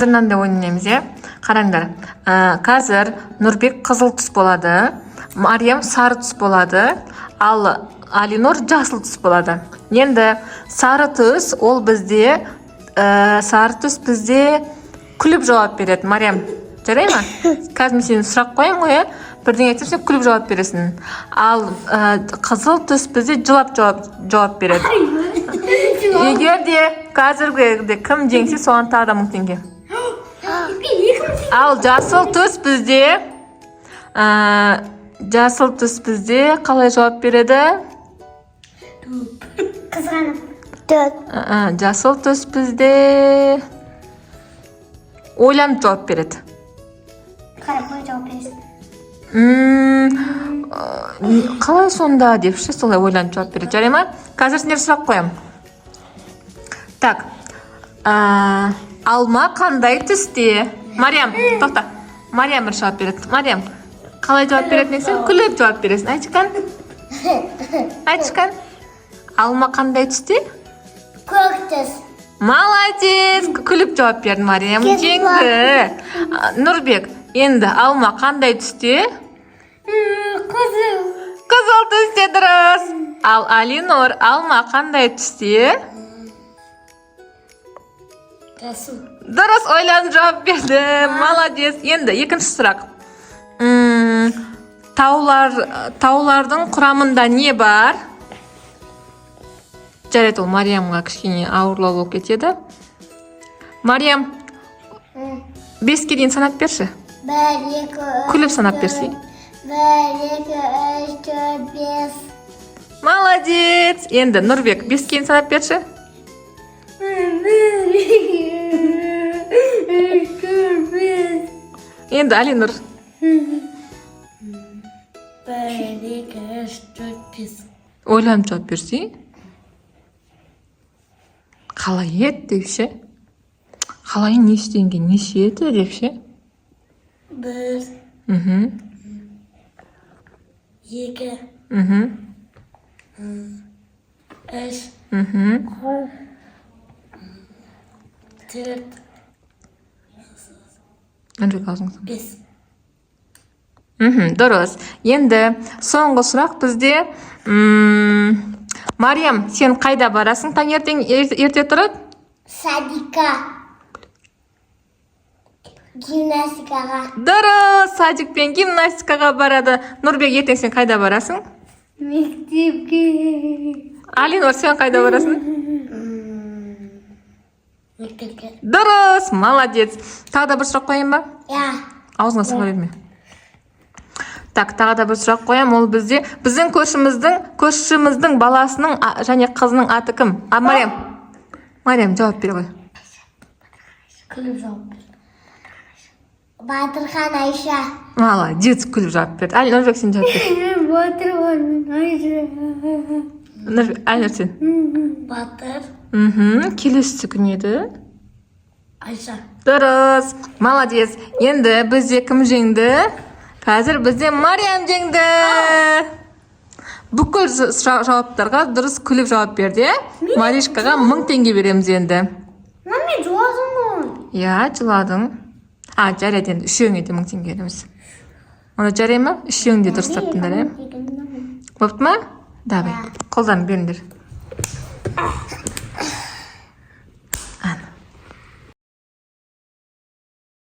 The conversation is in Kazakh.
Қазірнан да ойнаймыз, иә? Қараңдар. Қазір Нұрбек қызыл түс болады, Мариям сары түс болады, ал Алинор жасыл түс болады. Енді сары түс бізде күліп жауап береді. Мариям, жарай ма? Қазір мен сені сұрақ қоям ғой, бірдеңе айтсам сен күліп жауап бересің. Ал қызыл түс бізде жылап жауап береді. Егер де қазіргі кім жеңсе, соған тағы да 1000 теңге. Ал жасыл түс бізде қалай жауап береді? Қызғанып. Жасыл түс бізде ойланып жауап береді. Қарапайым жауап бересің. Қалай сонда депші, солай ойланып жауап береді. Жарай ма? Қазір сендер сұрақ қоям. Так. Алма қандай түсте? Мариям, тоқта. Мариям бір жауап береді. Мариям, қалай жауап беретін сен? Күліп жауап бересің. Айтшқан. Алма қандай түсте? Көк түс. Молодец! Күліп жауап берді Мариям. Жеңді. Нұрбек, енді алма қандай түсте? Қызыл. Қызыл түсте, дұрыс. Ал Алинор, алма қандай түсте? Жасыл. Дұрыс, ойланып жауап берді. Молодец. Енді екінші сұрақ. Таулардың құрамында не бар? Жарайды, ол Мариямға кішкене ауырлау болып кетеді. Мариям, 5-ке дейін санап берші. 1, 2, 3. Күліп санап берші. 1, 2, 3, 4, 5. Молодец. Енді Нұрбек, 5-ке дейін санап берші. 1, 2, 3, 4, 5. Енді Алинұр. 1, 2, 3, 4, 5. Ойланып жауап берші. Қалай еді депші. Қалай нештенге неше еді депші. 1, 2, 3, 4, Нұрбек аузыңыз. 5. Дұрыс. Енді соңғы сұрақ бізде. Мариям, сен қайда барасың таңертең ерте тұрып? Садика. Гимнастикаға. Дұрыс, садик пен гимнастикаға барады. Нұрбек, ертең сен қайда барасың? Мектепке. Алинор, сен қайда барасың? Мектепке. Дұрыс, молодец. Тағы да бір сұрақ қояйын ба? Я. Аузыңа сала берме. Так, тағы да бір сұрақ қоям. Ол біздің көршіміздің баласының және қызының аты кім? Мариям, жауап бер ғой. Күліп жауап бер. Батырхан Айша. Молодец, күліп жауап берді. Нұрбек, сен жауап бер. Батырхан Айша. Алинор, сен. Батыр. Келесі кім еді? Айша. Дұрыс, молодец. Енді бізде кім жеңді? Қазір бізде Мариям жеңді. Бүкіл жауаптарға дұрыс күліп жауап берді. Маришкаға 1000 теңге береміз енді. Мен жыладым ғой. Я, жыладың. Жарайды енді, үшеуіңе де 1000 теңге береміз. Оны жарай ма? Үшеуің де дұрыс таптыңдар, е? Бопты ма? Давай, қолдан беріңдер.